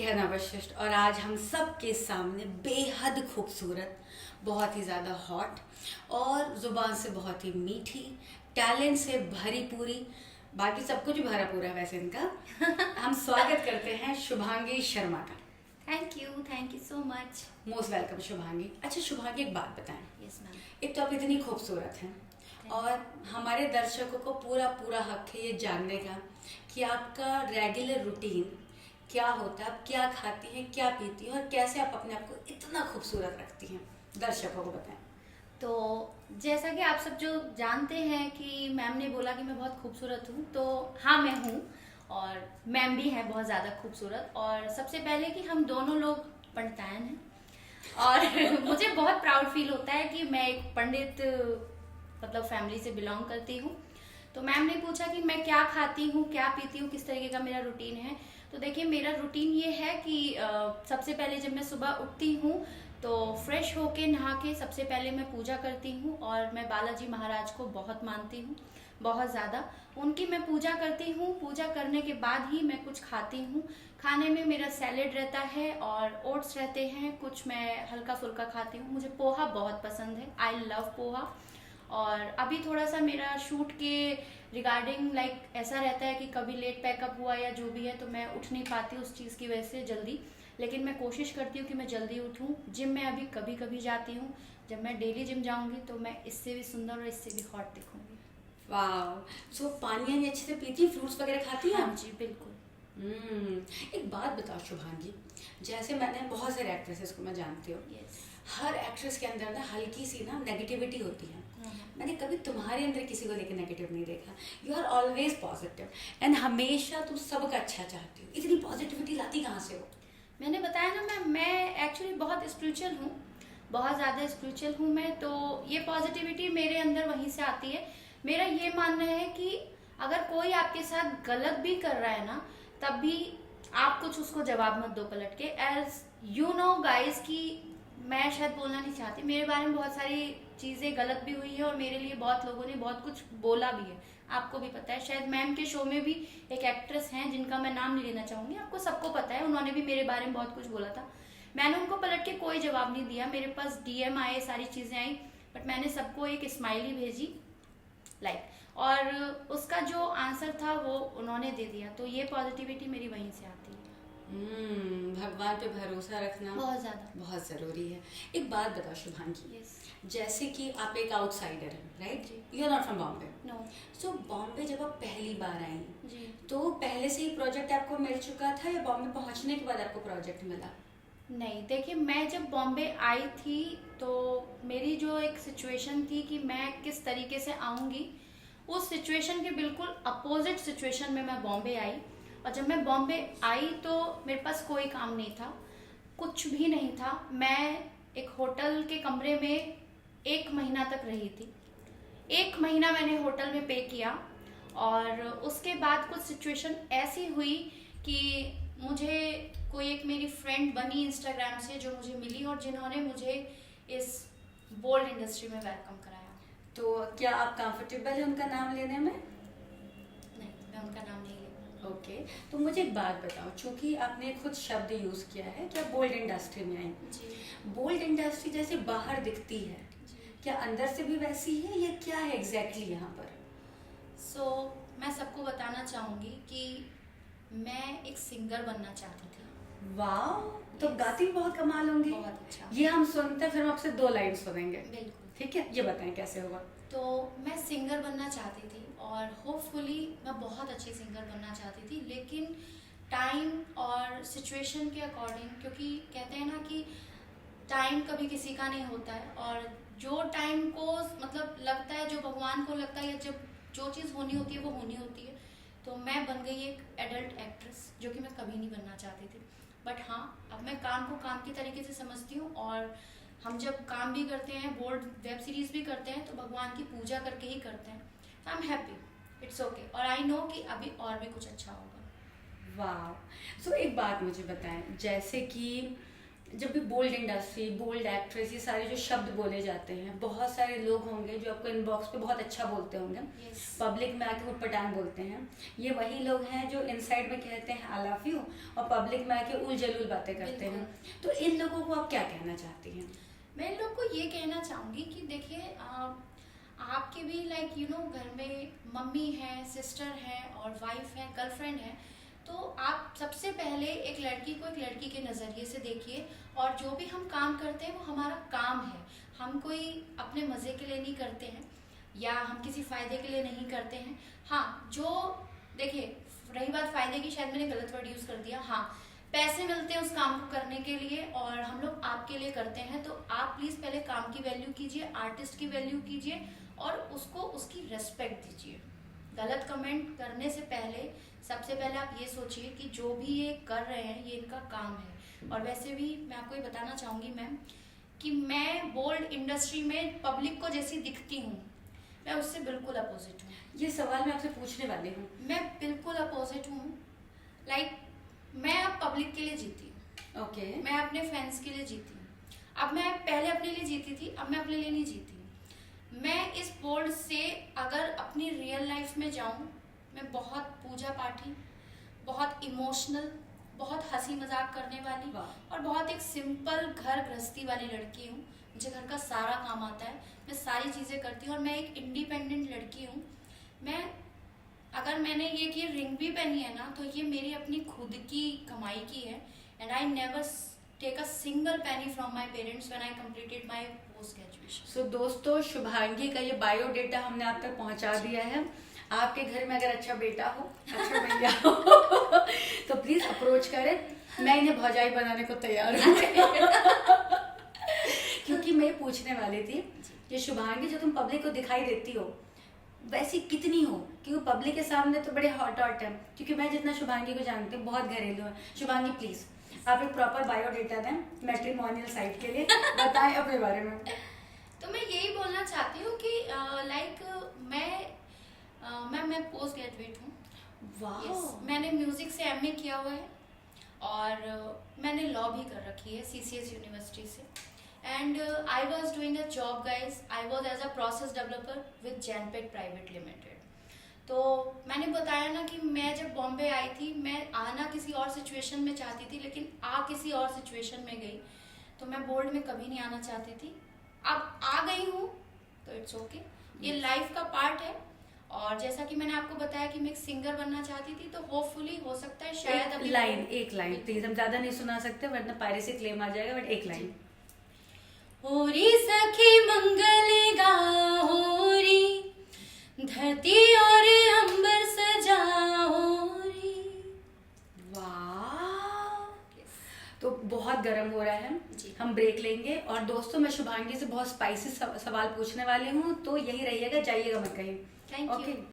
है नवशिष्ट और आज हम सब के सामने बेहद खूबसूरत, बहुत ही ज़्यादा हॉट और ज़ुबान से बहुत ही मीठी, टैलेंट से भरी पूरी, बाकी सब कुछ भरा पूरा वैसे इनका हम स्वागत करते हैं शुभांगी शर्मा का। Thank you so much. Most welcome Shubhangi. अच्छा शुभांगी, एक बात बताएं। Yes ma'am. एक तो आप इतनी खूबसूरत हैं और हमारे दर्शकों को पूरा पूरा हक है ये जानने का कि आपका रेगुलर रूटीन क्या होता है, आप क्या खाती हैं, क्या पीती हैं और कैसे आप अपने आप को इतना खूबसूरत रखती हैं, दर्शकों को बताएं। तो जैसा कि आप सब जो जानते हैं कि मैम ने बोला कि मैं बहुत खूबसूरत हूँ, तो हाँ मैं हूँ और मैम भी है बहुत ज़्यादा खूबसूरत। और सबसे पहले कि हम दोनों लोग पंडितायन हैं और मुझे बहुत प्राउड फील होता है कि मैं एक पंडित मतलब फैमिली से बिलोंग करती हूँ। तो मैम ने पूछा कि मैं क्या खाती हूँ, क्या पीती हूँ, किस तरीके का मेरा रूटीन है। तो देखिए मेरा रूटीन ये है कि सबसे पहले जब मैं सुबह उठती हूँ तो फ्रेश होके नहा के सबसे पहले मैं पूजा करती हूँ और मैं बालाजी महाराज को बहुत मानती हूँ, बहुत ज़्यादा उनकी मैं पूजा करती हूँ। पूजा करने के बाद ही मैं कुछ खाती हूँ। खाने में मेरा सैलेड रहता है और ओट्स रहते हैं, कुछ मैं हल्का फुल्का खाती हूँ। मुझे पोहा बहुत पसंद है, आई लव पोहा। और अभी थोड़ा सा मेरा शूट के रिगार्डिंग ऐसा रहता है कि कभी लेट पैकअप हुआ या जो भी है तो मैं उठ नहीं पाती उस चीज़ की वजह से जल्दी, लेकिन मैं कोशिश करती हूँ कि मैं जल्दी उठूँ। जिम में अभी कभी कभी जाती हूँ, जब मैं डेली जिम जाऊँगी तो मैं इससे भी सुंदर और इससे भी हॉट दिखूँगी। वाह। सो पानी अच्छे से पीती हैं, फ्रूट्स वगैरह खाती हैं? हाँ जी बिल्कुल। एक बात बताओ शुभांगी, जैसे मैंने बहुत सारे एक्ट्रेसेस को मैं जानती हूँ, यस। हर एक्ट्रेस के अंदर ना हल्की सी ना नेगेटिविटी होती है। मैंने कभी तुम्हारे अंदर किसी को लेकर नेगेटिव नहीं देखा। You are always positive and हमेशा तुम सबका अच्छा चाहती हो। इतनी पॉजिटिविटी लाती कहाँ से हो? मैंने बताया ना मैं एक्चुअली बहुत स्पिरिचुअल हूँ, बहुत ज़्यादा स्पिरिचुअल हूँ मैं। तो ये पॉजिटिविटी मेरे अंदर वहीं से आती है। मेरा ये मानना है कि अगर कोई आपके साथ गलत भी कर रहा है ना, तब भी आप कुछ उसको जवाब मत दो पलट के। एज यू नो गाइस कि मैं शायद बोलना नहीं चाहती, मेरे बारे में बहुत सारी चीज़ें गलत भी हुई है और मेरे लिए बहुत लोगों ने बहुत कुछ बोला भी है। आपको भी पता है, शायद मैम के शो में भी एक एक्ट्रेस हैं जिनका मैं नाम नहीं लेना चाहूँगी, आपको सबको पता है, उन्होंने भी मेरे बारे में बहुत कुछ बोला था। मैंने उनको पलट के कोई जवाब नहीं दिया। मेरे पास डीएम आए, सारी चीज़ें आई, बट मैंने सबको एक स्माइली भेजी और उसका जो आंसर था वो उन्होंने दे दिया। तो ये पॉजिटिविटी मेरी वहीं से आती है। भगवान पे भरोसा रखना बहुत ज़्यादा बहुत ज़रूरी है। एक बात बताओ शुभांगी, यस। जैसे कि आप एक आउटसाइडर हैं, राइट? जी। You are not from Bombay. No. So Bombay जब आप पहली बार आई जी। तो पहले से ही प्रोजेक्ट आपको मिल चुका था या बॉम्बे पहुंचने के बाद आपको प्रोजेक्ट मिला? नहीं, देखिए मैं जब बॉम्बे आई थी तो मेरी जो एक सिचुएशन थी कि मैं किस तरीके से आऊँगी, उस सिचुएशन के बिल्कुल अपोजिट सिचुएशन में मैं बॉम्बे आई। और जब मैं बॉम्बे आई तो मेरे पास कोई काम नहीं था, कुछ भी नहीं था। मैं एक होटल के कमरे में 1 महीना तक रही थी। 1 महीना मैंने होटल में पे किया और उसके बाद कुछ सिचुएशन ऐसी हुई कि मुझे कोई एक मेरी फ्रेंड बनी इंस्टाग्राम से जो मुझे मिली और जिन्होंने मुझे इस बोल्ड इंडस्ट्री में वेलकम कराया। तो क्या आप कंफर्टेबल हैं उनका नाम लेने में? नहीं, मैं उनका नाम नहीं लेती। ओके। तो मुझे एक बात बताओ, चूंकि आपने खुद शब्द यूज़ किया है कि आप बोल्ड इंडस्ट्री में आई, जी। बोल्ड इंडस्ट्री जैसे बाहर दिखती है, क्या अंदर से भी वैसी है या क्या है एग्जैक्टली यहाँ पर? सो मैं सबको बताना चाहूँगी कि मैं एक सिंगर बनना चाहती थी। वाह, तो गाती भी बहुत कमाल होंगी। बहुत अच्छा। ये हम सुनते हैं, फिर हम आपसे 2 लाइन सुनेंगे। बिल्कुल। ठीक है, ये बताएं कैसे होगा। तो मैं सिंगर बनना चाहती थी और होपफुली मैं बहुत अच्छी सिंगर बनना चाहती थी, लेकिन टाइम और सिचुएशन के अकॉर्डिंग, क्योंकि कहते हैं ना कि टाइम कभी किसी का नहीं होता है और जो टाइम को मतलब लगता है, जो भगवान को लगता है या जब जो चीज़ होनी होती है वो होनी होती है। तो मैं बन गई एक एडल्ट एक्ट्रेस, जो कि मैं कभी नहीं बनना चाहती थी। बट हाँ, अब मैं काम को काम की तरीके से समझती हूँ और हम जब काम भी करते हैं, बोल्ड वेब सीरीज भी करते हैं, तो भगवान की पूजा करके ही करते हैं। I am happy, it's okay. और आई नो कि अभी और भी कुछ अच्छा होगा। वाह। सो एक बात मुझे बताएं, जैसे कि जब भी बोल्ड इंडस्ट्री, बोल्ड एक्ट्रेस, ये सारे जो शब्द बोले जाते हैं, बहुत सारे लोग होंगे जो आपको इनबॉक्स पे बहुत अच्छा बोलते होंगे, Yes. पब्लिक में आके उटपटांग बोलते हैं। ये वही लोग हैं जो इनसाइड में कहते हैं आई लव यू और पब्लिक में आके उल जलूल बातें करते हैं। तो इन लोगों को आप क्या कहना चाहती हैं? मैं इन लोग को ये कहना चाहूँगी कि देखिए आपके भी लाइक यू नो घर में मम्मी है, सिस्टर है और वाइफ है, गर्लफ्रेंड है, तो आप सबसे पहले एक लड़की को एक लड़की के नज़रिए से देखिए और जो भी हम काम करते हैं वो हमारा काम है। हम कोई अपने मज़े के लिए नहीं करते हैं या हम किसी फ़ायदे के लिए नहीं करते हैं। हाँ, जो देखिए रही बात फ़ायदे की, शायद मैंने गलत वर्ड यूज़ कर दिया। हाँ, पैसे मिलते हैं उस काम को करने के लिए और हम लोग आपके लिए करते हैं, तो आप प्लीज़ पहले काम की वैल्यू कीजिए, आर्टिस्ट की वैल्यू कीजिए और उसको उसकी रेस्पेक्ट दीजिए। गलत कमेंट करने से पहले सबसे पहले आप ये सोचिए कि जो भी ये कर रहे हैं ये इनका काम है। और वैसे भी मैं आपको ये बताना चाहूँगी मैम कि मैं बोल्ड इंडस्ट्री में पब्लिक को जैसी दिखती हूँ, मैं उससे बिल्कुल अपोजिट हूँ। ये सवाल मैं आपसे पूछने वाली हूँ। मैं बिल्कुल अपोजिट हूँ। लाइक मैं अब पब्लिक के लिए जीती हूँ। ओके। मैं अपने फैंस के लिए जीती हूँ। अब मैं पहले अपने लिए जीती थी, अब मैं अपने लिए नहीं जीती हूँ। मैं इस बोर्ड से अगर अपनी रियल लाइफ में जाऊँ, मैं बहुत पूजा पाठी, बहुत इमोशनल, बहुत हंसी मजाक करने वाली और बहुत एक सिंपल घर गृहस्थी वाली लड़की हूँ। मुझे घर का सारा काम आता है, मैं सारी चीज़ें करती हूँ और मैं एक इंडिपेंडेंट लड़की हूँ। मैं अगर मैंने ये रिंग भी पहनी है ना, तो ये मेरी अपनी खुद की कमाई की है and I never take a single penny from my parents when I completed my post graduation. So दोस्तों, शुभांगी का ये बायोडेटा हमने आप तक पहुंचा दिया है। आपके घर में अगर अच्छा बेटा हो, अच्छा भैया हो तो प्लीज अप्रोच करें। मैं इन्हें भौजाई बनाने को तैयार हूँ क्योंकि मैं पूछने वाली थी कि शुभांगी जो तुम पब्लिक को दिखाई देती हो वैसी कितनी हो, क्योंकि पब्लिक के सामने तो बड़े हॉट है। क्योंकि मैं जितना शुभांगी को जानती हूँ बहुत घरेलू है। शुभांगी प्लीज आप एक प्रॉपर बायोडेटा दें मैट्रिमोनियल साइट के लिए, बताएं अपने बारे में। तो मैं यही बोलना चाहती हूँ कि लाइक मैं पोस्ट ग्रेजुएट हूँ। वाह। मैंने म्यूजिक से एमए किया हुआ है और मैंने लॉ भी कर रखी है सीसीएस यूनिवर्सिटी से। And I was doing a job guys, I was as a process developer with Genpact private limited. तो मैंने बताया ना कि मैं जब बॉम्बे आई थी, मैं आना किसी और सिचुएशन में चाहती थी, लेकिन किसी और सिचुएशन में गई। तो मैं बोर्ड में कभी नहीं आना चाहती थी, अब आ गई हूँ तो इट्स ओके, ये लाइफ का पार्ट है। और जैसा कि मैंने आपको बताया कि मैं एक सिंगर बनना चाहती थी, तो होपफुली हो सकता है शायद अभी एक लाइन प्लीज, हम ज्यादा नहीं सुना सकते वरना पायरेसी क्लेम आ जाएगा, बट एक लाइन। होरी सखी मंगल गाहोरी, धरती और अंबर सजाओरी। वाह, तो बहुत गर्म हो रहा है जी। हम ब्रेक लेंगे। और दोस्तों, मैं शुभांगी से बहुत स्पाइसी सवाल पूछने वाली हूँ, तो यही रहिएगा, जाइएगा मत कहीं। Thank you.